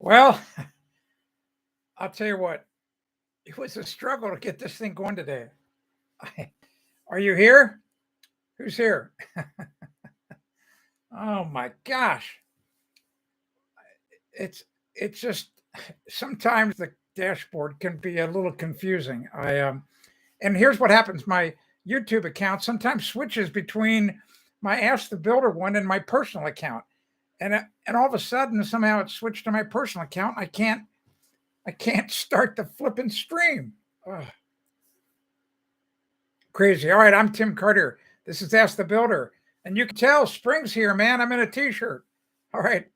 Well, I'll tell you what, it was a struggle to get this thing going today. Are you here? Who's here? Oh my gosh. It's it's just sometimes the dashboard can be a little confusing. I and here's what happens. My YouTube account sometimes switches between my Ask the Builder one and my personal account. And all of a sudden somehow it switched to my personal account. I can't start the flipping stream. Ugh, crazy. All right, I'm Tim Carter. This is Ask the Builder. And you can tell spring's here, man. I'm in a t-shirt. All right.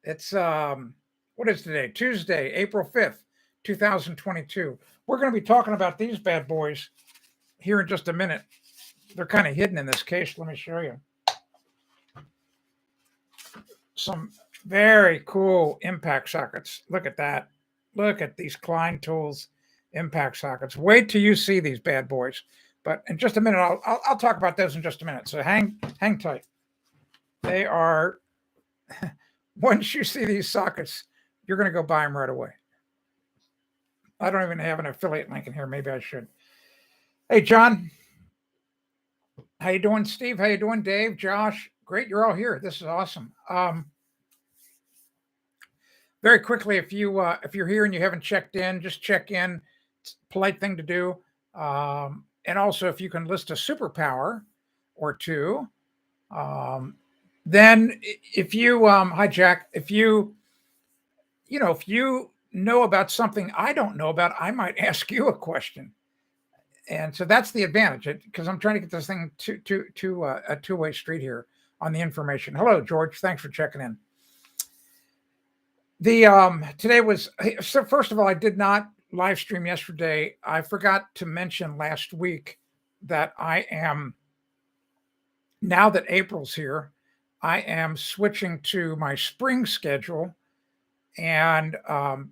It's what is today? Tuesday, April 5th, 2022. We're going to be talking about these bad boys here in just a minute. They're kind of hidden in this case. Let me show you. Some very cool impact sockets. Look at that. Look at these Klein Tools impact sockets. Wait till you see these bad boys. But in just a minute, I'll talk about those in just a minute. So hang tight. They are. Once you see these sockets, you're going to go buy them right away. I don't even have an affiliate link in here. Maybe I should. Hey, John. How you doing, Steve? How you doing, Dave? Josh? Great, you're all here. This is awesome. Very quickly, if you're here and you haven't checked in, just check in. It's a polite thing to do. And also, if you can list a superpower or two, then if you hi Jack, if you know about something I don't know about, I might ask you a question. And so that's the advantage, because I'm trying to get this thing to a two-way street here on the information. Hello, George. Thanks for checking in. Today was, so first of all, I did not live stream yesterday. I forgot to mention last week that I am, now that April's here, I am switching to my spring schedule, and I'm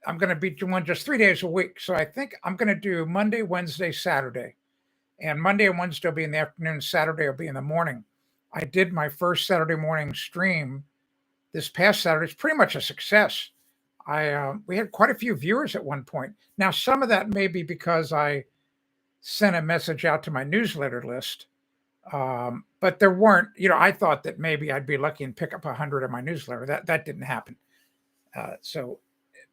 going to be doing just 3 days a week. So I think I'm going to do Monday, Wednesday, Saturday. And Monday and Wednesday will be in the afternoon. Saturday will be in the morning. I did my first Saturday morning stream this past Saturday. It's pretty much a success. We had quite a few viewers at one point. Now, some of that may be because I sent a message out to my newsletter list. But there weren't, I thought that maybe I'd be lucky and pick up 100 on my newsletter. That didn't happen.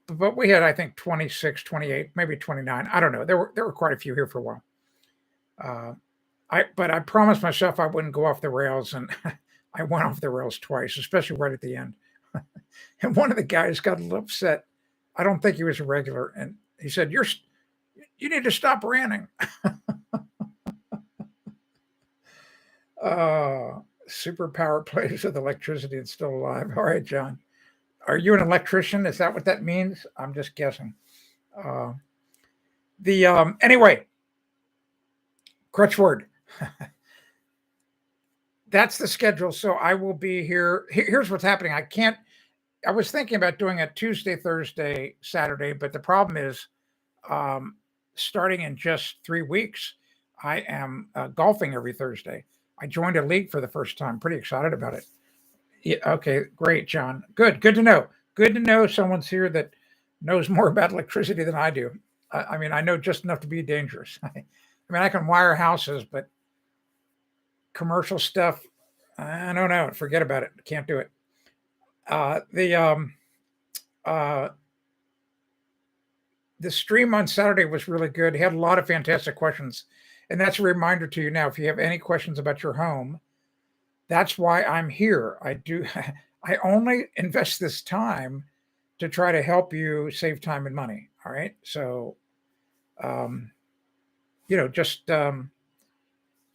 But we had, I think, 26, 28, maybe 29. I don't know. There were quite a few here for a while. But I promised myself I wouldn't go off the rails, and I went off the rails twice, especially right at the end. And one of the guys got a little upset. I don't think he was a regular, and he said, "You need to stop ranting." Superpower plays with electricity and still alive. All right, John. Are you an electrician? Is that what that means? I'm just guessing. Anyway, crutch word. That's the schedule. So I will be here. Here's what's happening. I was thinking about doing a Tuesday, Thursday, Saturday, but the problem is, starting in just 3 weeks, I am golfing every Thursday. I joined a league for the first time. Pretty excited about it. Yeah, okay, great, John. Good to know. Good to know someone's here that knows more about electricity than I do. I mean, I know just enough to be dangerous. I mean, I can wire houses, but commercial stuff, I don't know. Forget about it. Can't do it. The stream on Saturday was really good. Had a lot of fantastic questions. And that's a reminder to you now, if you have any questions about your home, that's why I'm here. I only invest this time to try to help you save time and money. All right. So,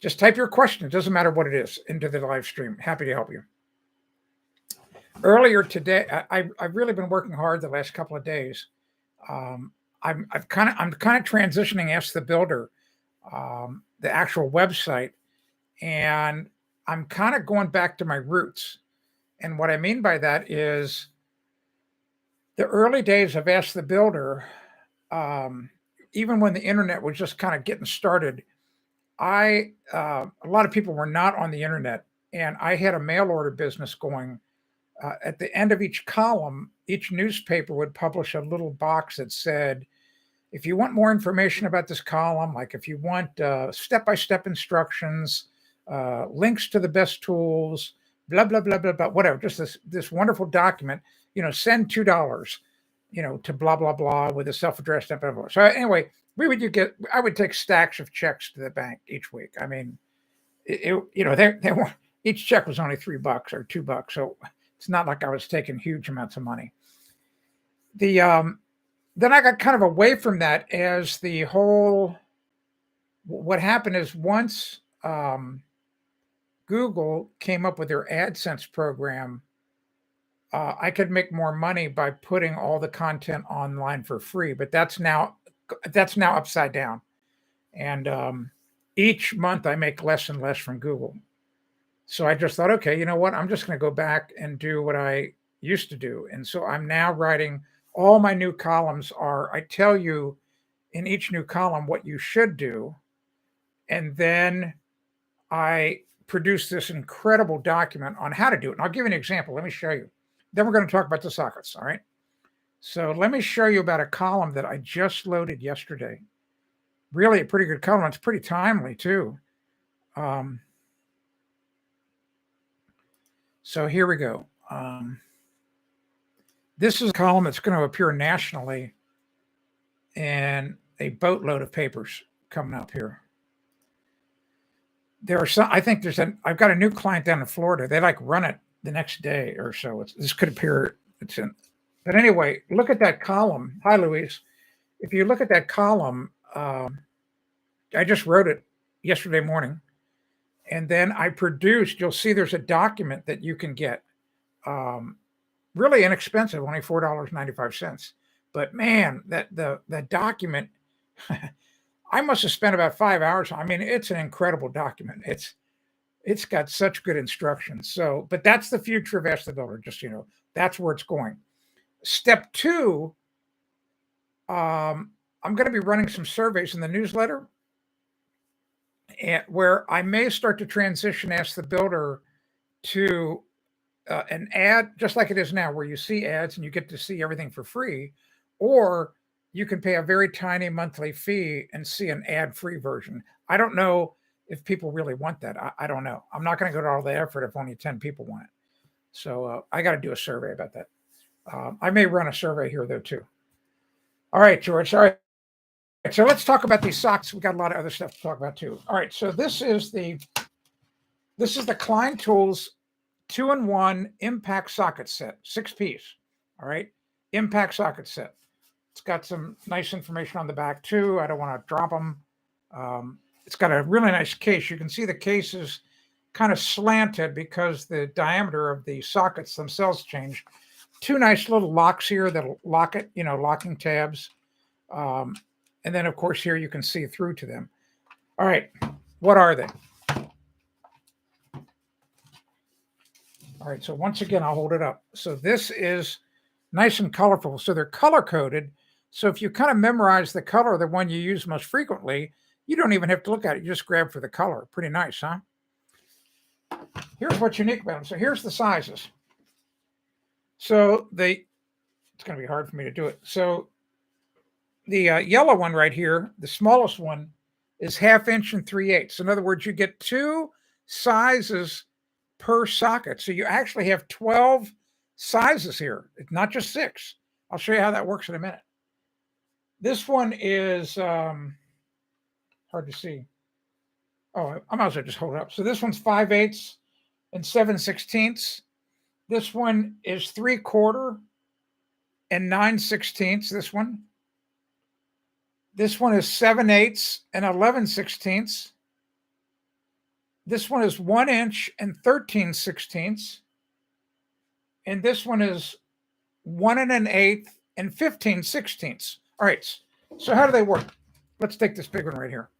just type your question. It doesn't matter what it is into the live stream. Happy to help you. Earlier today, I've really been working hard the last couple of days. I'm kind of transitioning Ask the Builder, the actual website, and I'm kind of going back to my roots. And what I mean by that is the early days of Ask the Builder, even when the internet was just kind of getting started, a lot of people were not on the internet, and I had a mail order business going At the end of each column, each newspaper would publish a little box that said, if you want more information about this column, like if you want step-by-step instructions, links to the best tools, blah, blah, blah, blah, blah, whatever, just this wonderful document, send $2, to blah, blah, blah with a self-addressed, blah, blah, blah. So anyway, I would take stacks of checks to the bank each week. I mean, they were, each check was only $3 or $2. So it's not like I was taking huge amounts of money. Then I got kind of away from that as what happened is once Google came up with their AdSense program, I could make more money by putting all the content online for free, but that's now upside down. And each month I make less and less from Google. So I just thought, okay, you know what? I'm just going to go back and do what I used to do. And so I'm now writing all my new columns I tell you in each new column what you should do. And then I produce this incredible document on how to do it. And I'll give you an example. Let me show you. Then we're going to talk about the sockets. All right. So let me show you about a column that I just loaded yesterday. Really a pretty good column. It's pretty timely too. So here we go. This is a column that's going to appear nationally, and a boatload of papers coming up here. There are some, I've got a new client down in Florida. They run it the next day or so. This could appear, but anyway, look at that column. Hi, Louise. If you look at that column, I just wrote it yesterday morning. And then I produced, you'll see there's a document that you can get. Really inexpensive, only $4.95. But man, that document, I must have spent about 5 hours. I mean, it's an incredible document. It's got such good instructions. So, but that's the future of Ask the Builder. Just, that's where it's going. Step 2, I'm going to be running some surveys in the newsletter, where I may start to transition Ask the Builder to an ad, just like it is now, where you see ads and you get to see everything for free, or you can pay a very tiny monthly fee and see an ad-free version. I don't know if people really want that. I don't know. I'm not going to go to all the effort if only 10 people want it. So I got to do a survey about that. I may run a survey here though too. All right, George. All right. So let's talk about these socks. We got a lot of other stuff to talk about too. All right. So this is the Klein Tools 2-in-1 impact socket set, 6-piece. All right. Impact socket set. It's got some nice information on the back too. I don't want to drop them. It's got a really nice case. You can see the case is kind of slanted because the diameter of the sockets themselves changed. 2 nice little locks here that'll lock it, locking tabs. And then, of course, here you can see through to them. All right. What are they? All right. So once again, I'll hold it up. So this is nice and colorful. So they're color-coded. So if you kind of memorize the color, the one you use most frequently, you don't even have to look at it. You just grab for the color. Pretty nice, huh? Here's what's unique about them. So here's the sizes. So it's going to be hard for me to do it. So the yellow one right here, the smallest one, is 1/2 inch and 3/8. In other words, you get 2 sizes per socket. So you actually have 12 sizes here. It's not just 6. I'll show you how that works in a minute. This one is hard to see. Oh, I might as well just hold it up. So this one's 5/8 and 7/16. This one is 3/4 and 9/16. This one. This one is 7/8 and 11/16. This one is 1 inch and 13/16. And this one is 1 1/8 and 15/16. All right. So how do they work? Let's take this big one right here.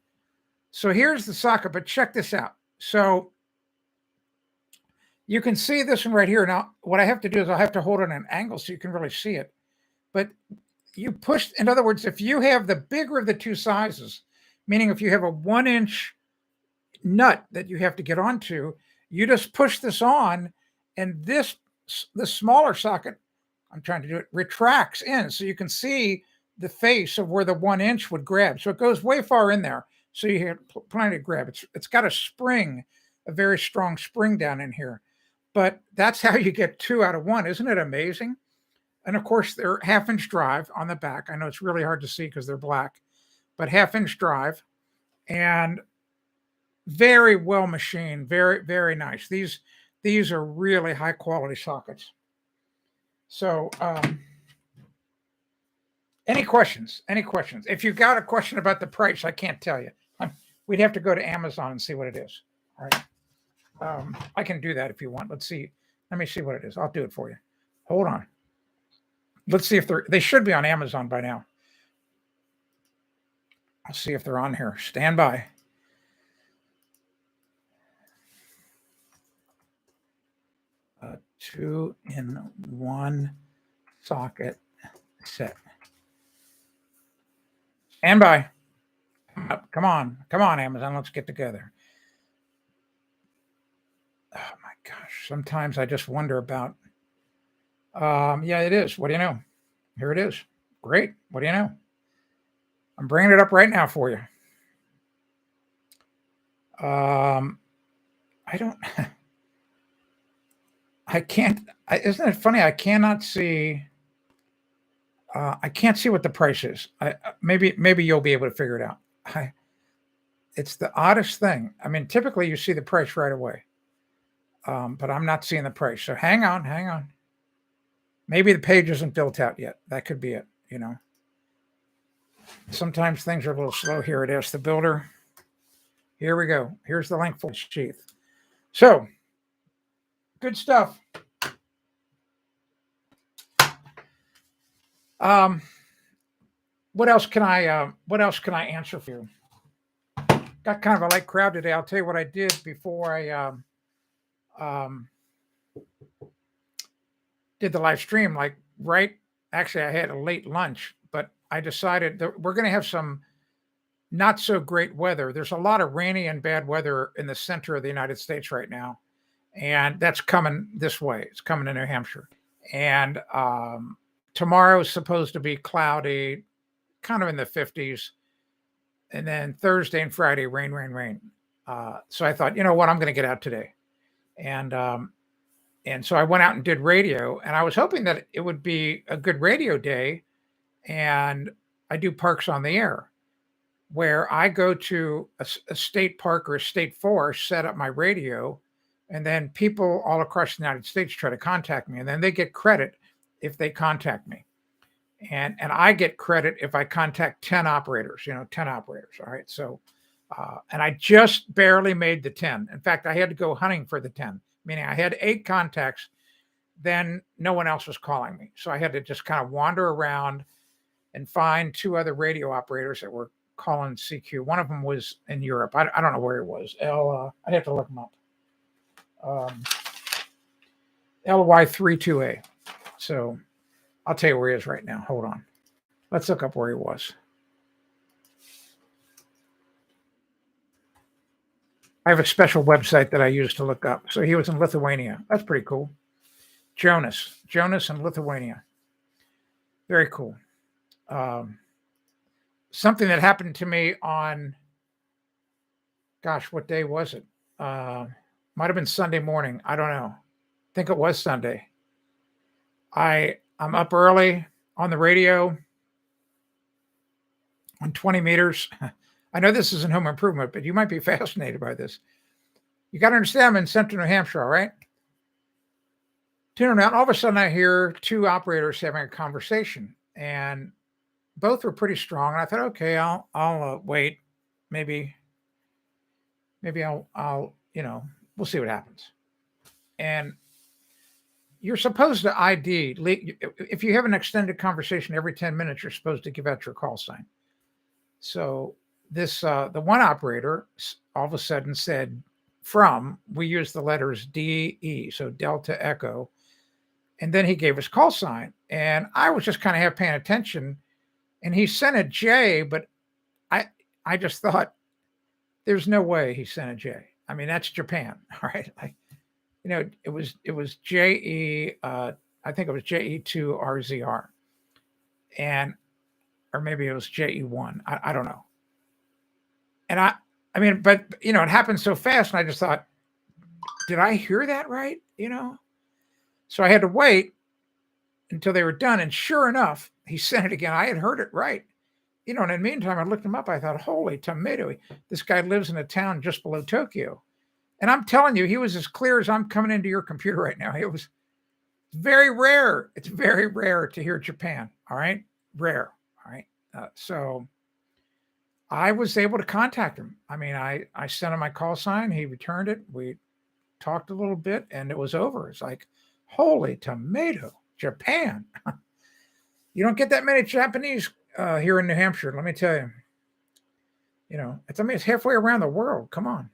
So here's the socket, but check this out. So you can see this one right here. Now, what I have to do is I'll have to hold it at an angle so you can really see it. But you push, in other words, if you have the bigger of the 2 sizes, meaning if you have a 1 inch nut that you have to get onto, you just push this on, and this the smaller socket, I'm trying to do it, retracts in. So you can see the face of where the 1 inch would grab. So it goes way far in there. So you have plenty to grab. It's got a spring, a very strong spring down in here. But that's how you get 2 out of 1. Isn't it amazing? And of course, they're 1/2 inch drive on the back. I know it's really hard to see because they're black, but 1/2 inch drive and very well machined, very, very nice. These are really high quality sockets. So, any questions? Any questions? If you've got a question about the price, I can't tell you. We'd have to go to Amazon and see what it is. All right. I can do that if you want. Let's see. Let me see what it is. I'll do it for you. Hold on. Let's see if they should be on Amazon by now. I'll see if they're on here. Stand by. A 2-in-1 socket set. Stand by. Come on, Amazon. Let's get together. Oh my gosh. Sometimes I just wonder about. Yeah, it is. What do you know? Here it is. Great. What do you know? I'm bringing it up right now for you. I don't. I can't. Isn't it funny? I cannot see. I can't see what the price is. Maybe you'll be able to figure it out. It's the oddest thing. I mean, typically you see the price right away, but I'm not seeing the price. So hang on. Maybe the page isn't built out yet. That could be it. You know, sometimes things are a little slow. Here it is. The builder. Here we go. Here's the link for the sheath. So good stuff. What else can I answer for you? Got kind of a light crowd today. I'll tell you what I did before I did the live stream. Actually, I had a late lunch, but I decided that we're going to have some not so great weather. There's a lot of rainy and bad weather in the center of the United States right now, and that's coming this way. It's coming to New Hampshire, and tomorrow is supposed to be cloudy, kind of in the 50s. And then Thursday and Friday, rain. So I thought, you know what, I'm going to get out today. And so I went out and did radio, and I was hoping that it would be a good radio day. And I do Parks on the Air, where I go to a state park or a state forest, set up my radio, and then people all across the United States try to contact me, and then they get credit if they contact me. And I get credit if I contact 10 operators, 10 operators. All right. So, and I just barely made the 10. In fact, I had to go hunting for the 10, meaning I had 8 contacts. Then no one else was calling me. So I had to just kind of wander around and find 2 other radio operators that were calling CQ. One of them was in Europe. I don't know where it was. I'd have to look them up. LY32A. So I'll tell you where he is right now. Hold on. Let's look up where he was. I have a special website that I use to look up. So he was in Lithuania. That's pretty cool. Jonas in Lithuania. Very cool. Something that happened to me on, gosh, what day was it? Might have been Sunday morning. I don't know. I think it was Sunday. I'm up early on the radio on 20 meters. I know this isn't home improvement, but you might be fascinated by this. You got to understand, I'm in central New Hampshire, all right? Tuning out, all of a sudden I hear 2 operators having a conversation, and both were pretty strong. And I thought, okay, I'll wait. Maybe I'll we'll see what happens. And you're supposed to ID. If you have an extended conversation every 10 minutes, you're supposed to give out your call sign. So this, the one operator all of a sudden said, we use the letters DE, so Delta Echo. And then he gave us call sign. And I was just kind of half paying attention. And he sent a J, but I just thought, there's no way he sent a J. I mean, that's Japan, all right? it was JE. I think it was JE2RZR, and or maybe it was JE1. I don't know. And I mean, but it happened so fast, and I just thought, did I hear that right? So I had to wait until they were done, and sure enough, he sent it again. I had heard it right. And in the meantime, I looked him up. I thought, holy tomato, this guy lives in a town just below Tokyo. And I'm telling you, he was as clear as I'm coming into your computer right now. It was very rare. It's very rare to hear Japan. All right. Rare. All right. So I was able to contact him. I mean, I sent him my call sign. He returned it. We talked a little bit and it was over. It's like, holy tomato, Japan. You don't get that many Japanese here in New Hampshire. Let me tell you. It's halfway around the world. Come on.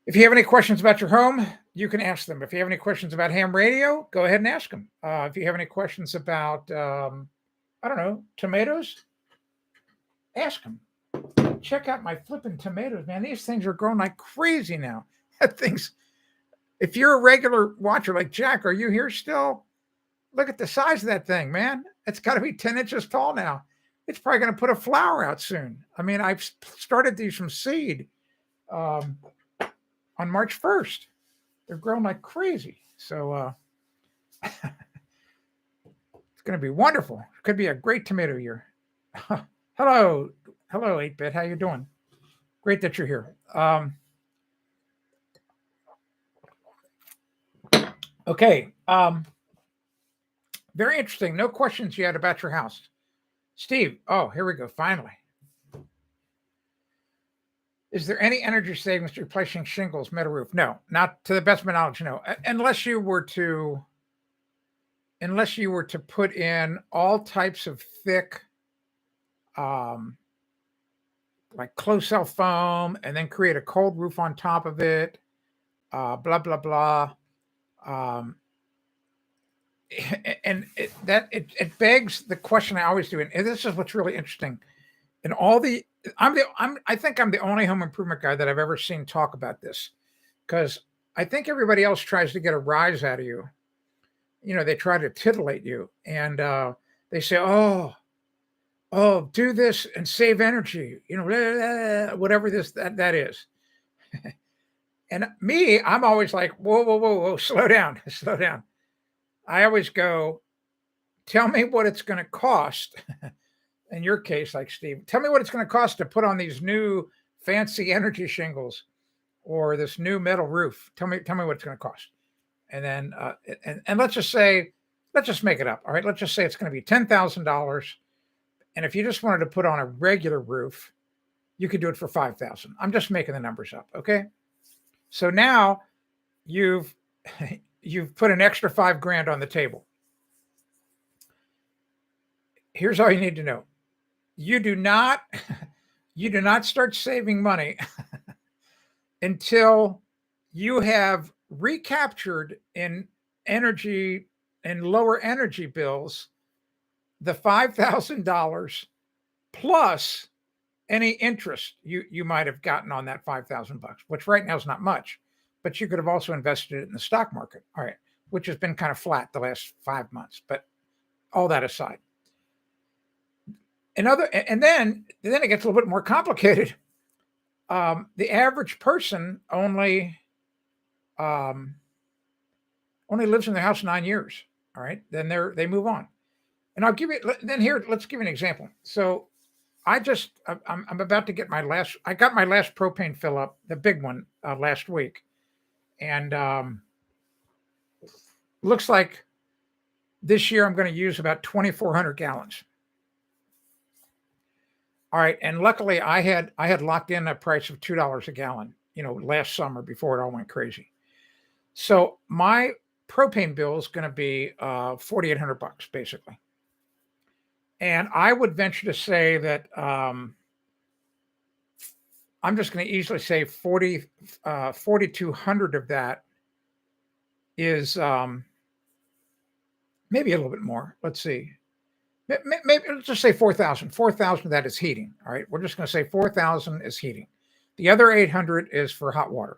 If you have any questions about your home, you can ask them. If you have any questions about ham radio, go ahead and ask them. If you have any questions about, I don't know, tomatoes, ask them. Check out my flipping tomatoes, man. These things are growing like crazy now. If you're a regular watcher like Jack, are you here still? Look at the size of that thing, man. It's got to be 10 inches tall now. It's probably going to put a flower out soon. I mean, I've started these from seed on March 1st. They're growing like crazy. So it's going to be wonderful. It could be a great tomato year. Hello, 8-Bit. How you doing? Great that you're here. Okay. Very interesting. No questions yet about your house. Steve. Oh, here we go. Finally. Is there any energy savings to replacing shingles, metal roof? No, not to the best of my knowledge. No, unless you were to put in all types of thick, like closed cell foam, and then create a cold roof on top of it. Blah blah blah. And it begs the question I always do, and this is what's really interesting. And I think I'm the only home improvement guy that I've ever seen talk about this, because I think everybody else tries to get a rise out of you. They try to titillate you, and they say, "Oh, do this and save energy." Whatever that is. And me, I'm always like, whoa, slow down. I always go, tell me what it's going to cost. In your case, like Steve, tell me what it's going to cost to put on these new fancy energy shingles or this new metal roof. Tell me what it's going to cost. And then, and let's just make it up. All right. Let's just say it's going to be $10,000. And if you just wanted to put on a regular roof, you could do it for $5,000. I'm just making the numbers up. Okay. So now you've put an extra $5,000 on the table. Here's all you need to know. You do not start saving money until you have recaptured in energy and lower energy bills the $5,000 plus any interest you might have gotten on that $5,000, which right now is not much, but you could have also invested it in the stock market. All right, which has been kind of flat the last 5 months, but all that aside. And then it gets a little bit more complicated. The average person only lives in their house 9 years. All right, then they move on. And I'll give you. Then here, let's give you an example. So I'm about to get I got my last propane fill up, the big one, last week, and looks like this year I'm going to use about 2,400 gallons. All right, and luckily I had locked in a price of $2 a gallon, last summer before it all went crazy. So my propane bill is going to be $4,800 basically. And I would venture to say that I'm just going to easily say 4,200 of that is maybe a little bit more. Let's see. Maybe let's just say 4,000. 4,000 of that is heating. All right. We're just going to say 4,000 is heating. The other 800 is for hot water.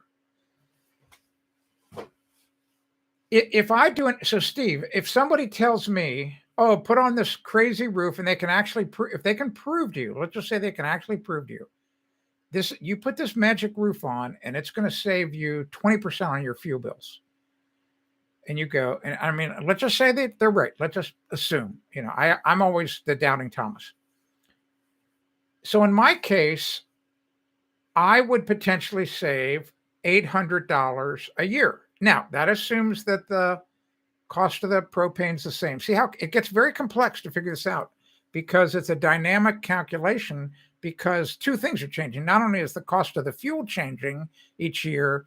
If I do it, so Steve, if somebody tells me, oh, put on this crazy roof and they can actually, if they can prove to you, let's just say they can actually prove to you, this, you put this magic roof on and it's going to save you 20% on your fuel bills. And you go, and I mean, let's just say that they're right. Let's just assume, I'm always the doubting Thomas. So in my case, I would potentially save $800 a year. Now, that assumes that the cost of the propane is the same. See how it gets very complex to figure this out, because it's a dynamic calculation, because two things are changing. Not only is the cost of the fuel changing each year,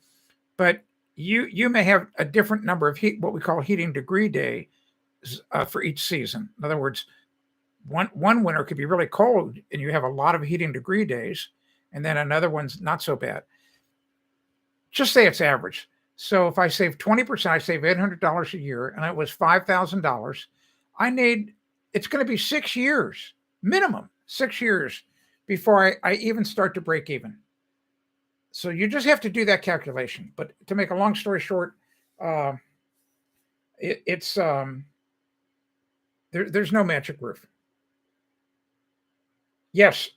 but you may have a different number of what we call heating degree days for each season. In other words, one winter could be really cold and you have a lot of heating degree days, and then another one's not so bad. Just say it's average. So if I save 20%, I save $800 a year, and it was $5,000. It's going to be 6 years, minimum 6 years, before I even start to break even. So you just have to do that calculation. But to make a long story short, there's no magic roof. Yes,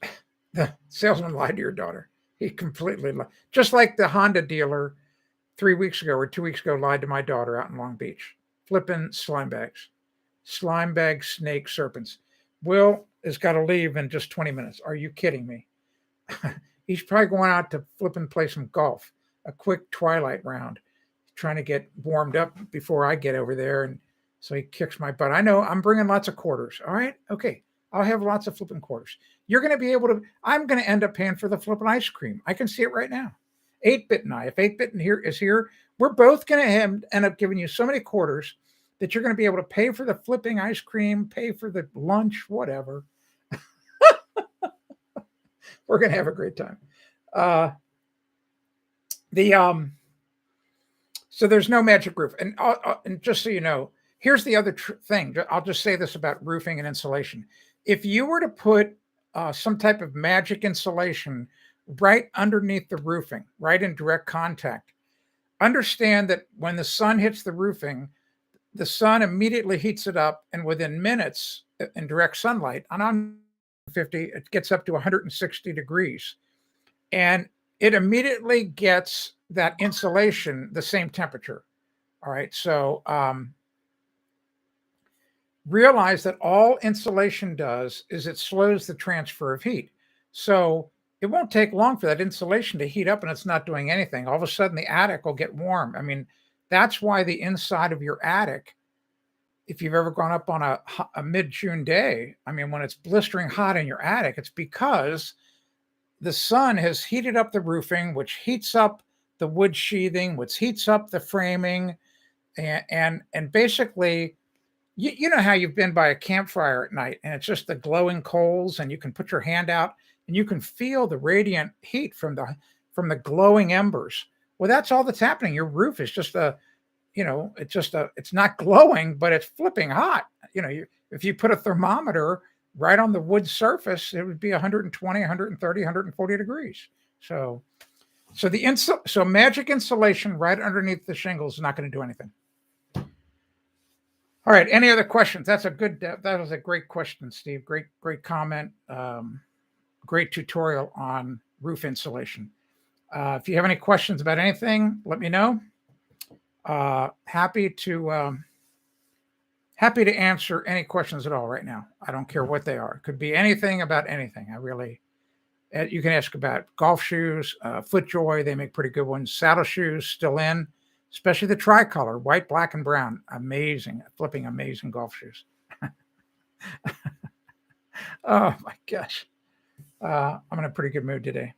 the salesman lied to your daughter. He completely lied. Just like the Honda dealer 3 weeks ago or 2 weeks ago lied to my daughter out in Long Beach. Flipping slime bags, snake, serpents. Will has got to leave in just 20 minutes. Are you kidding me? He's probably going out to flip and play some golf, a quick twilight round, trying to get warmed up before I get over there. And so he kicks my butt. I know I'm bringing lots of quarters. All right. Okay. I'll have lots of flipping quarters. You're going to be able to, I'm going to end up paying for the flipping ice cream. I can see it right now. 8-Bit and I, if 8-Bit is here, we're both going to end up giving you so many quarters that you're going to be able to pay for the flipping ice cream, pay for the lunch, whatever. We're going to have a great time. So there's no magic roof. And just so you know, here's the other thing. I'll just say this about roofing and insulation. If you were to put some type of magic insulation right underneath the roofing, right in direct contact, understand that when the sun hits the roofing, the sun immediately heats it up, and within minutes in direct sunlight, on 50, it gets up to 160 degrees. And it immediately gets that insulation the same temperature. All right. So realize that all insulation does is it slows the transfer of heat. So it won't take long for that insulation to heat up and it's not doing anything. All of a sudden, the attic will get warm. I mean, that's why the inside of your attic, if you've ever gone up on a mid-June day, I mean, when it's blistering hot in your attic, it's because the sun has heated up the roofing, which heats up the wood sheathing, which heats up the framing, and basically, you know how you've been by a campfire at night and it's just the glowing coals, and you can put your hand out and you can feel the radiant heat from the glowing embers. Well, that's all that's happening. Your roof is just it's not glowing, but it's flipping hot. If you put a thermometer right on the wood surface, it would be 120, 130, 140 degrees. So magic insulation right underneath the shingles is not going to do anything. All right. Any other questions? That was a great question, Steve. Great comment. Great tutorial on roof insulation. If you have any questions about anything, let me know. Happy to answer any questions at all right now. I don't care what they are. It could be anything about anything. You can ask about golf shoes, FootJoy. They make pretty good ones. Saddle shoes still in, especially the tricolor, white, black, and brown. Amazing, flipping amazing golf shoes. Oh my gosh. I'm in a pretty good mood today.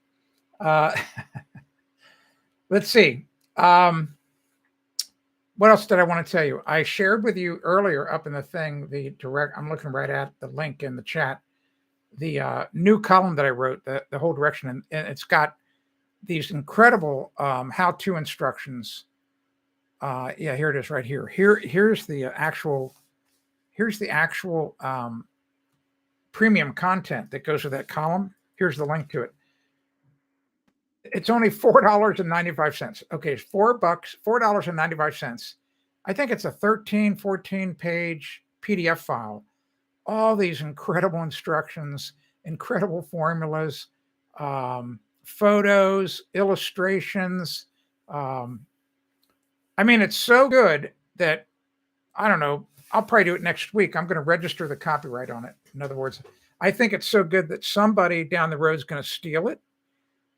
Let's see. What else did I want to tell you? I shared with you earlier up in the thing, I'm looking right at the link in the chat, the new column that I wrote, the whole direction. And it's got these incredible how-to instructions. Yeah, here it is right here. Here's the actual premium content that goes with that column. Here's the link to it. It's only $4.95. Okay, it's $4.95, I think it's a 13, 14 page PDF file. All these incredible instructions, incredible formulas, photos, illustrations. Um, I mean, it's so good that I don't know. I'll probably do it next week. I'm going to register the copyright on it. In other words, I think it's so good that somebody down the road is going to steal it.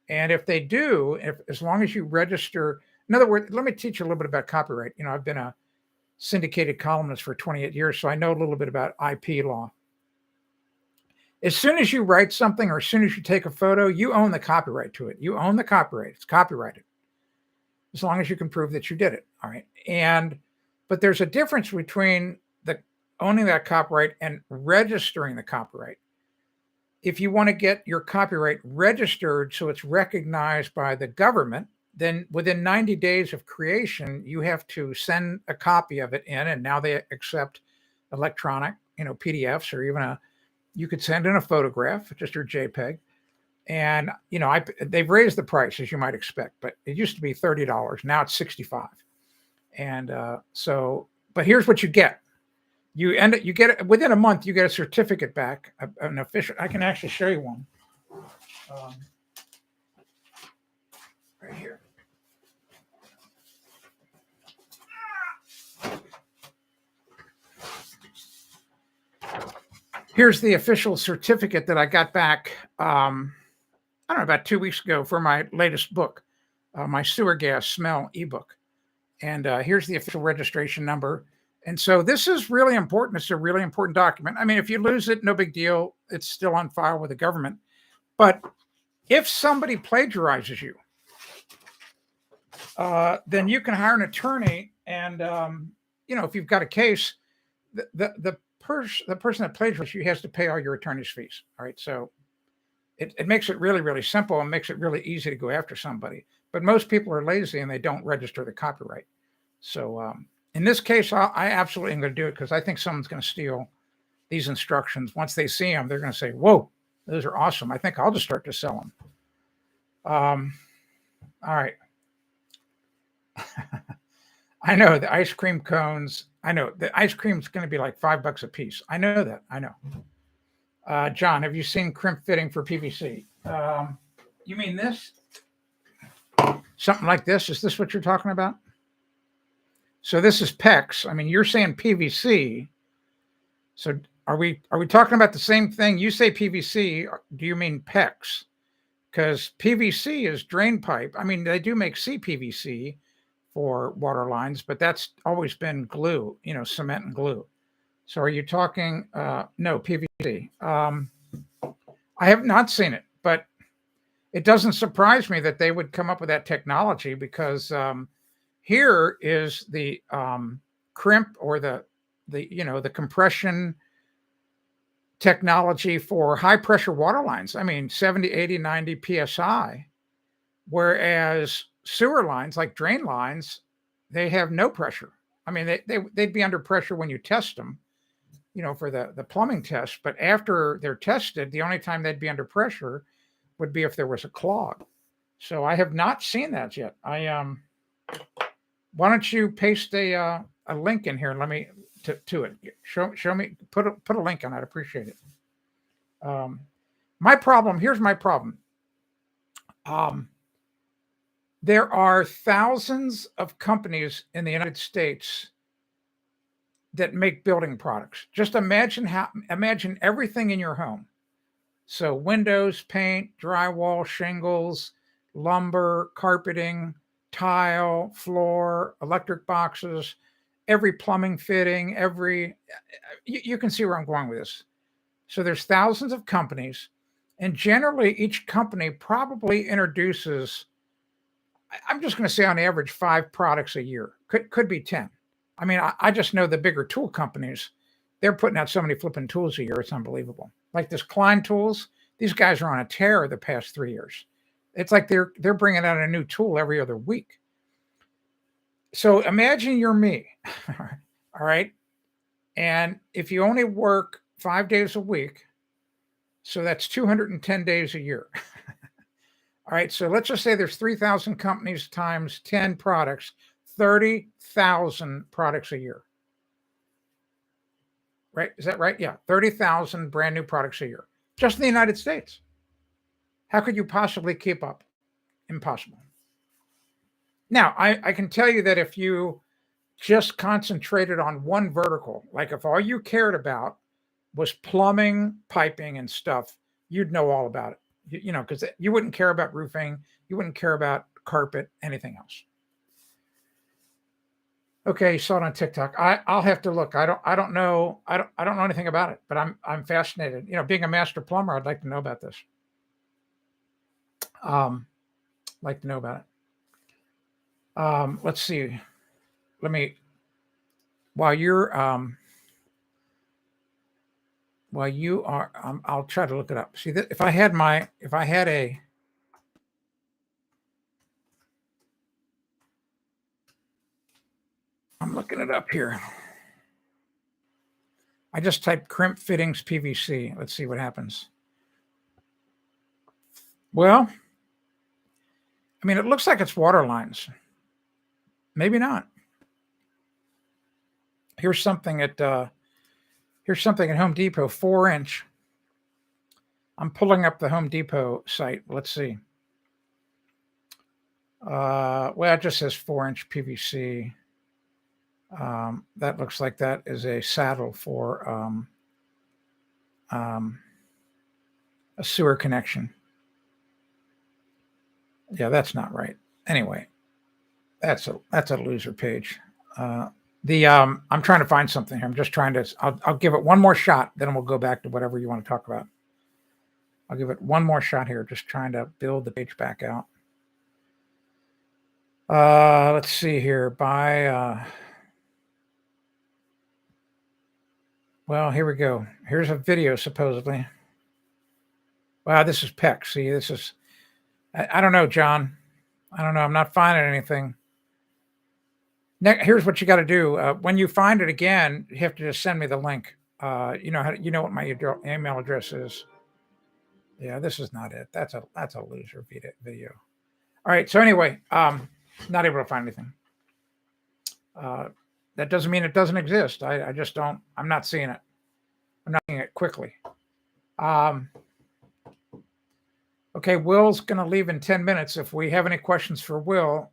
And if they do, if as long as you register, in other words, let me teach you a little bit about copyright. You know, I've been a syndicated columnist for 28 years, so I know a little bit about IP law. As soon as you write something or as soon as you take a photo, you own the copyright to it. You own the copyright. It's copyrighted as long as you can prove that you did it. All right. But there's a difference between the owning that copyright and registering the copyright. If you want to get your copyright registered so it's recognized by the government, then within 90 days of creation, you have to send a copy of it in, and now they accept electronic, PDFs, or even you could send in a photograph, just your JPEG. And they've raised the price, as you might expect, but it used to be $30. Now it's $65. And but here's what you get. You get it within a month. You get a certificate back, an official. I can actually show you one. Right here. Here's the official certificate that I got back, I don't know, about 2 weeks ago for my latest book, my sewer gas smell ebook. And here's the official registration number. And so this is really important. It's a really important document. I mean, if you lose it, no big deal. It's still on file with the government. But if somebody plagiarizes you, then you can hire an attorney. And, if you've got a case, the person that plagiarizes you has to pay all your attorney's fees. All right. So it makes it really, really simple and makes it really easy to go after somebody. But most people are lazy and they don't register the copyright. So in this case, I absolutely am going to do it because I think someone's going to steal these instructions. Once they see them, they're going to say, whoa, those are awesome. I think I'll just start to sell them. All right. I know the ice cream cones. I know the ice cream is going to be like $5 a piece. I know that. I know. John, have you seen crimp fitting for PVC? You mean this? Something like this? Is this what you're talking about? So this is PEX. I mean, you're saying PVC. So are we talking about the same thing? You say PVC. Do you mean PEX? Because PVC is drain pipe. I mean, they do make CPVC for water lines, but that's always been glue, cement and glue. So are you talking, no, PVC. I have not seen it, but it doesn't surprise me that they would come up with that technology because here is the crimp or the compression technology for high pressure water lines. I mean, 70, 80, 90 PSI, whereas sewer lines, like drain lines, they have no pressure. I mean, they'd be under pressure when you test them, for the plumbing test. But after they're tested, the only time they'd be under pressure would be if there was a clog. So I have not seen that yet. Why don't you paste a link in here and let me to it. Show me, put a link on it. I appreciate it. Here's my problem. There are thousands of companies in the United States that make building products. Just imagine everything in your home. So windows, paint, drywall, shingles, lumber, carpeting, tile, floor, electric boxes, every plumbing fitting, you can see where I'm going with this. So there's thousands of companies, and generally each company probably introduces, I'm just going to say on average, 5 products a year. Could be 10. I mean, I just know the bigger tool companies, they're putting out so many flipping tools a year. It's unbelievable. Like this Klein tools, these guys are on a tear the past 3 years. It's like they're bringing out a new tool every other week. So imagine you're me, all right? And if you only work 5 days a week, so that's 210 days a year. All right, so let's just say there's 3,000 companies times 10 products, 30,000 products a year. Right? Is that right? Yeah, 30,000 brand new products a year, just in the United States. How could you possibly keep up? Impossible. Now, I can tell you that if you just concentrated on one vertical, like if all you cared about was plumbing, piping, and stuff, you'd know all about it. Because you wouldn't care about roofing, you wouldn't care about carpet, anything else. Okay, you saw it on TikTok. I'll have to look. I don't know. I don't know anything about it, but I'm fascinated. Being a master plumber, I'd like to know about this. Like to know about it. Let's see. Let me while you are I'll try to look it up. See that if I had a I'm looking it up here. I just typed crimp fittings PVC. Let's see what happens. Well, I mean, it looks like it's water lines. Maybe not. Here's something at Home Depot, 4-inch. I'm pulling up the Home Depot site. Let's see. Well, it just says 4-inch PVC. That looks like that is a saddle for a sewer connection. Yeah, that's not right. Anyway, that's a loser page. I'm trying to find something here. I'm just trying to. I'll give it one more shot. Then we'll go back to whatever you want to talk about. I'll give it one more shot here. Just trying to build the page back out. Let's see here. Well, here we go. Here's a video supposedly. Wow, this is PEC. See, this is. I don't know, John. I don't know. I'm not finding anything. Here's what you got to do. When you find it again, you have to just send me the link. You know what my email address is. Yeah, this is not it. That's a loser video. All right. So anyway, not able to find anything. That doesn't mean it doesn't exist. I just don't. I'm not seeing it. I'm not seeing it quickly. Okay, Will's going to leave in 10 minutes. If we have any questions for Will,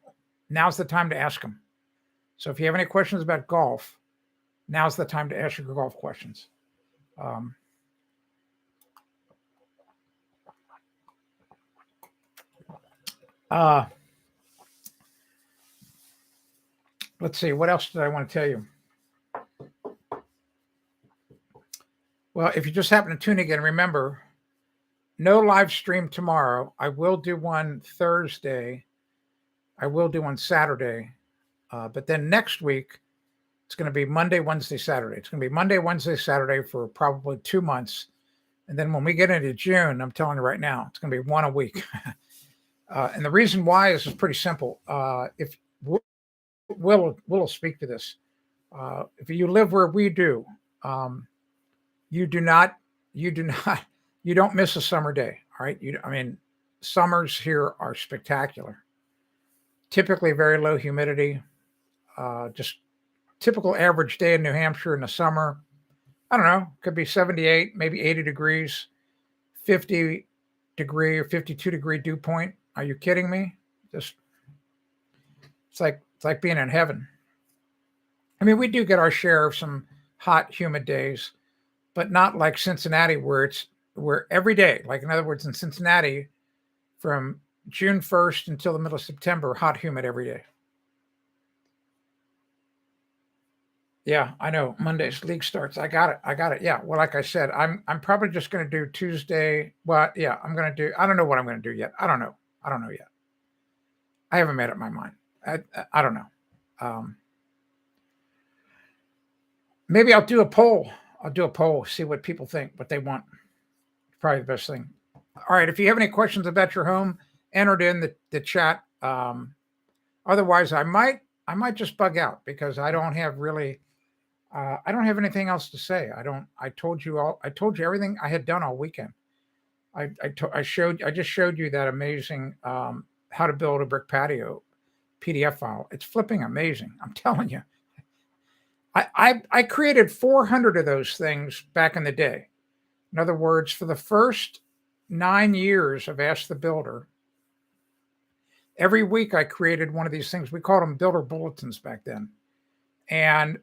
now's the time to ask him. So if you have any questions about golf, now's the time to ask your golf questions. Let's see. What else did I want to tell you? Well, if you just happen to tune in again, remember, no live stream tomorrow. I will do one Thursday. I will do one Saturday. But then next week, it's going to be Monday, Wednesday, Saturday. It's going to be Monday, Wednesday, Saturday for probably 2 months. And then when we get into June, I'm telling you right now, it's going to be one a week. And the reason why is pretty simple. If Will speak to this. If you live where we do, you don't miss a summer day. All right. Summers here are spectacular. Typically very low humidity. Just typical average day in New Hampshire in the summer. I don't know. Could be 78, maybe 80 degrees, 50 degree or 52 degree dew point. Are you kidding me? It's like being in heaven. I mean, we do get our share of some hot, humid days, but not like Cincinnati, where every day, like in other words, in Cincinnati, from June 1st until the middle of September, hot, humid every day. Yeah, I know. Monday's league starts. I got it. Yeah. Well, like I said, I'm probably just going to do Tuesday. Well, yeah, I don't know what I'm going to do yet. I don't know yet. I haven't made up my mind. I don't know. Maybe I'll do a poll. See what people think, what they want. Probably the best thing. All right. If you have any questions about your home, enter it in the chat. Otherwise, I might just bug out because I don't have really. I don't have anything else to say. I told you everything I had done all weekend. I just showed you that amazing how to build a brick patio. PDF file. It's flipping amazing. I'm telling you. I created 400 of those things back in the day. In other words, for the first 9 years of Ask the Builder, every week I created one of these things. We called them builder bulletins back then. And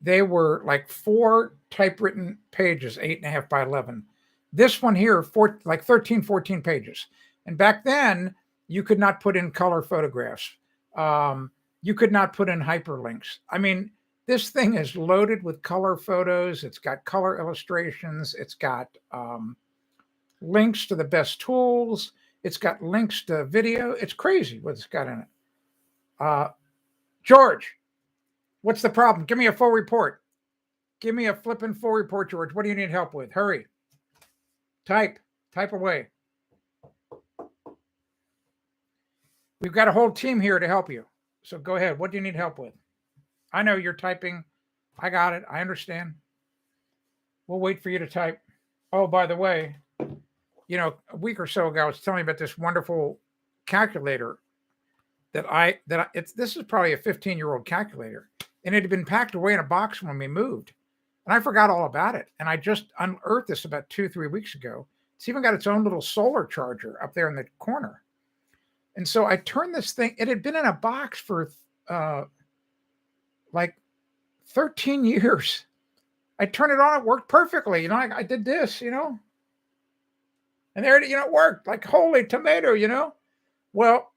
they were like 4 typewritten pages, 8.5 by 11. This one here, like 13, 14 pages. And back then, you could not put in color photographs. You could not put in hyperlinks. I mean, this thing is loaded with color photos. It's got color illustrations. It's got links to the best tools. It's got links to video. It's crazy what it's got in it. George, what's the problem? Give me a full report. Give me a flipping full report, George. What do you need help with? Hurry. Type away. We've got a whole team here to help you. So go ahead. What do you need help with? I know you're typing. I got it. I understand. We'll wait for you to type. Oh, by the way, you know, a week or so ago, I was telling you about this wonderful calculator this is probably a 15-year-old calculator, and it had been packed away in a box when we moved. And I forgot all about it. And I just unearthed this about 2-3 weeks ago. It's even got its own little solar charger up there in the corner. And so I turned this thing, it had been in a box for like 13 years. I turned it on, it worked perfectly. You know, I did this, you know. And there, you know, it worked like holy tomato, you know. Well,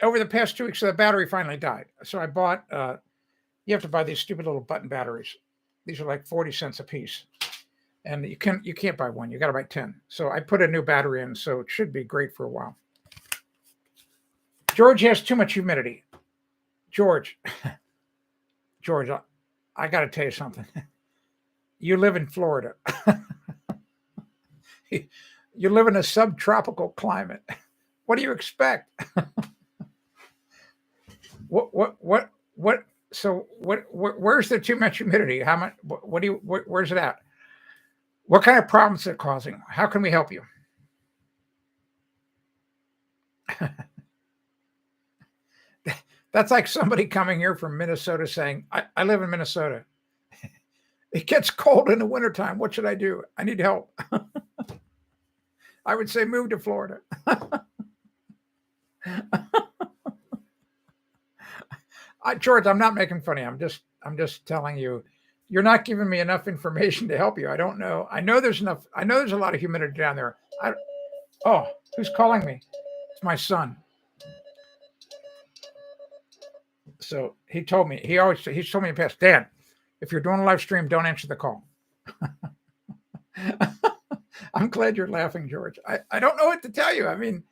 over the past 2 weeks, the battery finally died. So I bought, you have to buy these stupid little button batteries. These are like 40 cents a piece. And you can't buy one. You got to buy 10. So I put a new battery in, so it should be great for a while. George has too much humidity. George, I got to tell you something. You live in Florida. You live in a subtropical climate. What do you expect? Where's the too much humidity? How much, where's it at? What kind of problems is it causing? How can we help you? That's like somebody coming here from Minnesota saying, I live in Minnesota. It gets cold in the wintertime. What should I do? I need help. I would say move to Florida. George, I'm not making fun of you. I'm just telling you, you're not giving me enough information to help you. I don't know. I know there's enough. I know there's a lot of humidity down there. Oh, who's calling me? It's my son. So he told me, he's told me in the past, Dad, if you're doing a live stream, don't answer the call. I'm glad you're laughing, George. I don't know what to tell you. I mean,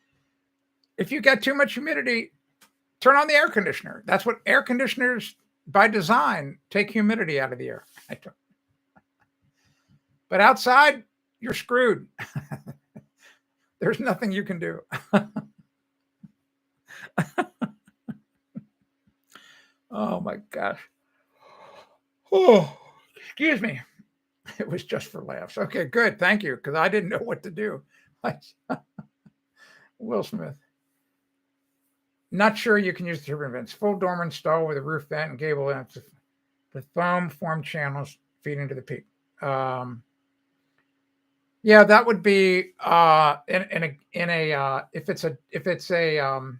if you got too much humidity, turn on the air conditioner. That's what air conditioners by design take humidity out of the air. But outside, you're screwed. There's nothing you can do. Oh my gosh. Oh, excuse me. It was just for laughs. Okay, good. Thank you. Because I didn't know what to do. Will Smith. Not sure you can use the turbine vents. Full dormer install with a roof vent and gable vents with foam formed channels feeding to the peak. Yeah, that would be if it's a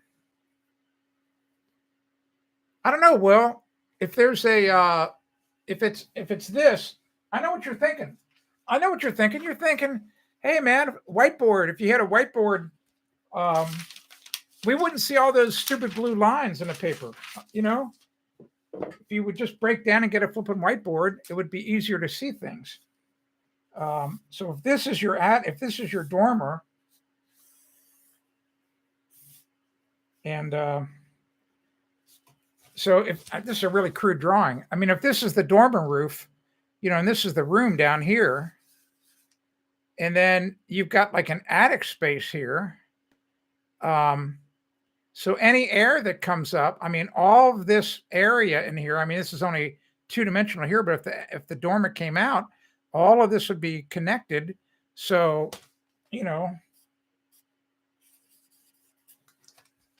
I don't know, Will. If there's a if it's this, I know what you're thinking. I know what you're thinking. You're thinking, hey man, whiteboard. If you had a whiteboard, we wouldn't see all those stupid blue lines in the paper. You know, if you would just break down and get a flipping whiteboard, it would be easier to see things. So if this is your dormer, and so if this is a really crude drawing, I mean, if this is the dormer roof, you know, and this is the room down here, and then you've got like an attic space here. So any air that comes up, I mean, all of this area in here, I mean, this is only two-dimensional here, but if the dormer came out, all of this would be connected. So, you know,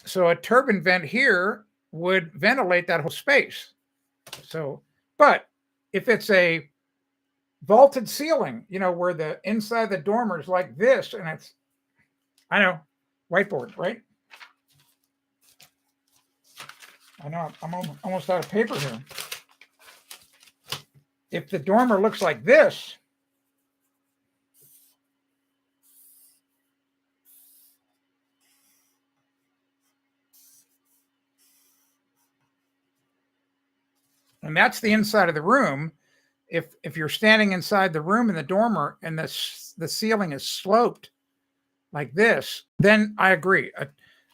So a turbine vent here would ventilate that whole space. So, but if it's a vaulted ceiling, where the inside of the dormer is like this, and I know, whiteboard, right? I know, I'm almost out of paper here. If the dormer looks like this, and that's the inside of the room. If you're standing inside the room in the dormer and the ceiling is sloped like this, then I agree.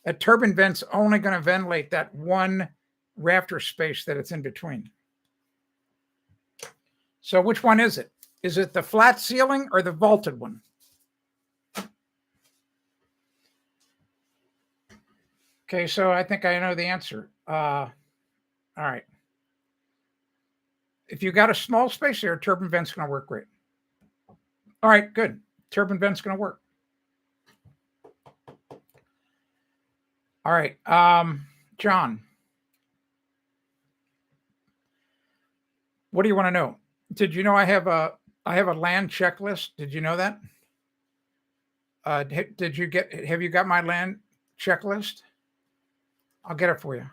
A turbine vent's only going to ventilate that one rafter space that it's in between. So which one is it? Is it the flat ceiling or the vaulted one? Okay, so I think I know the answer. All right. If you got a small space there, turbine vent's going to work great. All right, good. Turbine vent's going to work. All right, John, what do you want to know? Did you know I have a land checklist? Did you know that? Have you got my land checklist? I'll get it for you.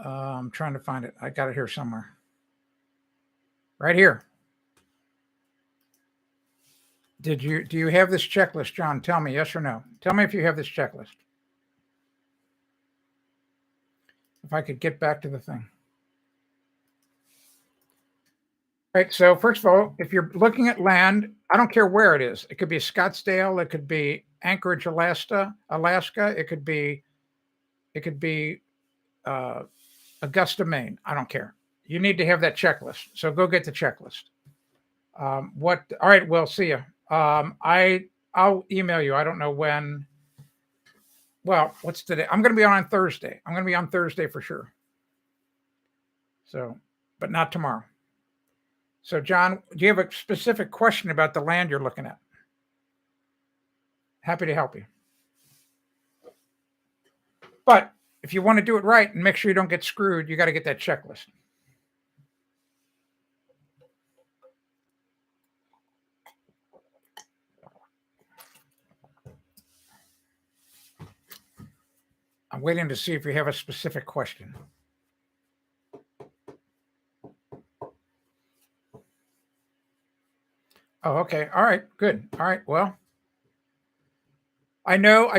I'm trying to find it. I got it here somewhere. Right here. Do you have this checklist, John? Tell me, yes or no. Tell me if you have this checklist. If I could get back to the thing. Right. So first of all, if you're looking at land, I don't care where it is. It could be Scottsdale. It could be Anchorage, Alaska. It could be Augusta, Maine. I don't care. You need to have that checklist. So go get the checklist. All right. Well, see you. I'll email you. I don't know when. Well, what's today? I'm going to be on Thursday. I'm going to be on Thursday for sure. So, but not tomorrow. So, John, do you have a specific question about the land you're looking at? Happy to help you. But if you want to do it right and make sure you don't get screwed, you got to get that checklist. I'm waiting to see if you have a specific question. Oh, okay. All right. Good. All right. Well, I know. I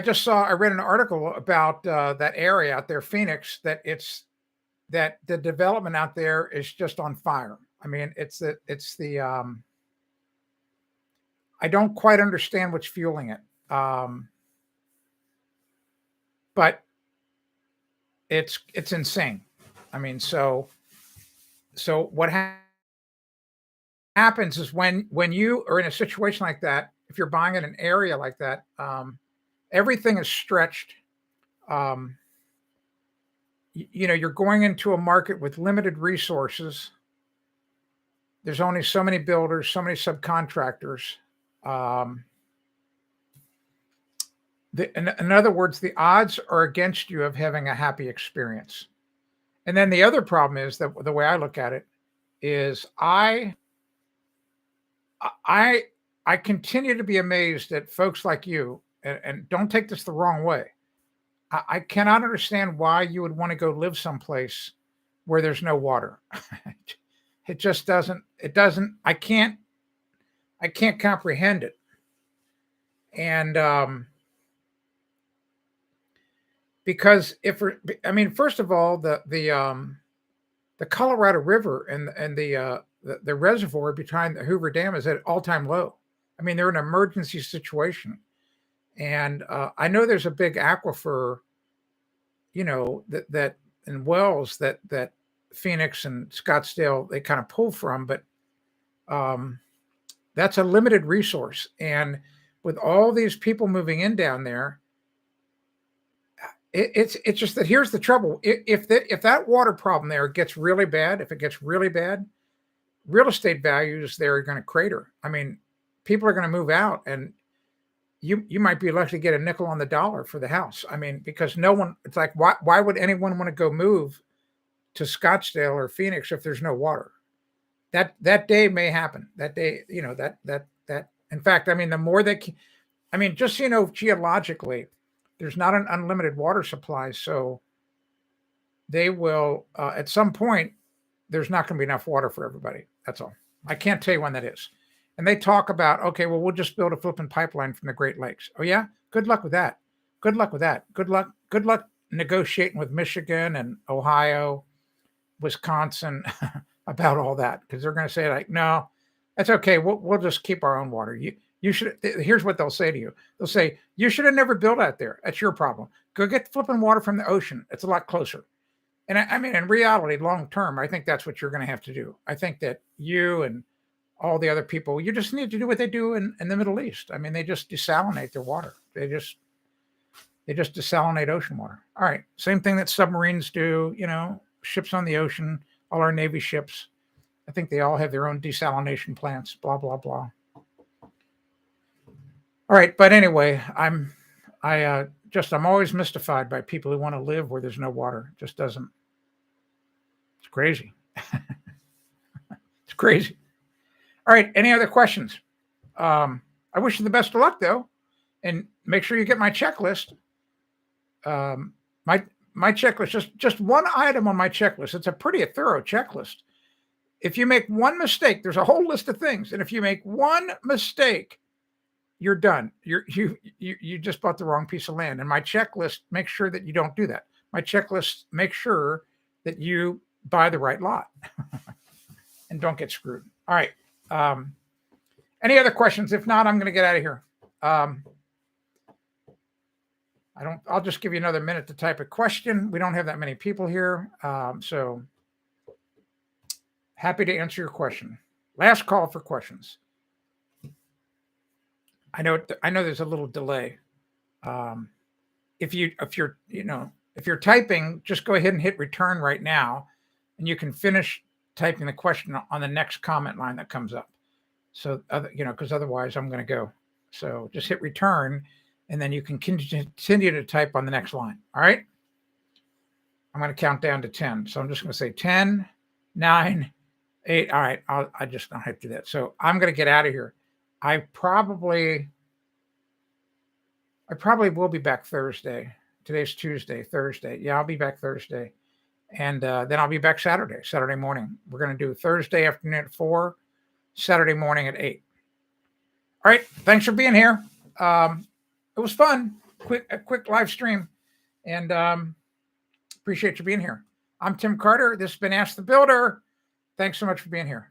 read an article about that area out there, Phoenix, that the development out there is just on fire. I mean, I don't quite understand what's fueling it, but it's insane. I mean, so what happens is when you are in a situation like that, if you're buying in an area like that, everything is stretched. You're going into a market with limited resources. There's only so many builders, so many subcontractors. In other words, the odds are against you of having a happy experience. And then the other problem is that the way I look at it is I continue to be amazed at folks like you, and don't take this the wrong way. I cannot understand why you would want to go live someplace where there's no water. It just doesn't. I can't comprehend it. And because first of all, the Colorado River and the reservoir behind the Hoover Dam is at all-time low. I mean, they're in an emergency situation. And I know there's a big aquifer, that in wells that Phoenix and Scottsdale, they kind of pull from, but that's a limited resource. And with all these people moving in down there, It's just that here's the trouble. If that water problem there gets really bad, if it gets really bad, real estate values there are going to crater. I mean, people are going to move out, and you might be lucky to get a nickel on the dollar for the house. I mean, because no one. It's like why would anyone want to go move to Scottsdale or Phoenix if there's no water? That day may happen. That day, that. In fact, I mean, the more they, I mean, just so you know, geologically, there's not an unlimited water supply, so they will at some point. There's not going to be enough water for everybody. That's all. I can't tell you when that is. And they talk about, okay, well, we'll just build a flipping pipeline from the Great Lakes. Oh yeah, good luck with that. Good luck with that. Good luck negotiating with Michigan and Ohio, Wisconsin about all that, because they're going to say like, no, that's okay. We'll just keep our own water. You should. Here's what they'll say to you. They'll say you should have never built out there. That's your problem. Go get flipping water from the ocean. It's a lot closer. And I mean, in reality, long term, I think that's what you're going to have to do. I think that you and all the other people, you just need to do what they do in the Middle East. I mean, they just desalinate their water. They just desalinate ocean water. All right, same thing that submarines do. Ships on the ocean, all our Navy ships. I think they all have their own desalination plants. Blah blah blah. All right, but anyway, I'm always mystified by people who want to live where there's no water. It just doesn't. It's crazy. It's crazy. All right. Any other questions? I wish you the best of luck, though, and make sure you get my checklist. My checklist, just one item on my checklist. It's a pretty thorough checklist. If you make one mistake, there's a whole list of things, and if you make one mistake, you're done. You just bought the wrong piece of land. And my checklist makes sure that you don't do that. My checklist makes sure that you buy the right lot and don't get screwed. All right. Any other questions? If not, I'm going to get out of here. I'll just give you another minute to type a question. We don't have that many people here. So happy to answer your question. Last call for questions. I know there's a little delay. If you're typing, just go ahead and hit return right now, and you can finish typing the question on the next comment line that comes up. So, because otherwise I'm going to go. So just hit return, and then you can continue to type on the next line. All right. I'm going to count down to 10. So I'm just going to say 10, 9, 8. All right. I just don't have to do that. So I'm going to get out of here. I probably will be back Thursday. Today's Tuesday, Thursday. Yeah, I'll be back Thursday. And then I'll be back Saturday morning. We're going to do Thursday afternoon at 4, Saturday morning at 8. All right. Thanks for being here. It was fun. A quick live stream. And appreciate you being here. I'm Tim Carter. This has been Ask the Builder. Thanks so much for being here.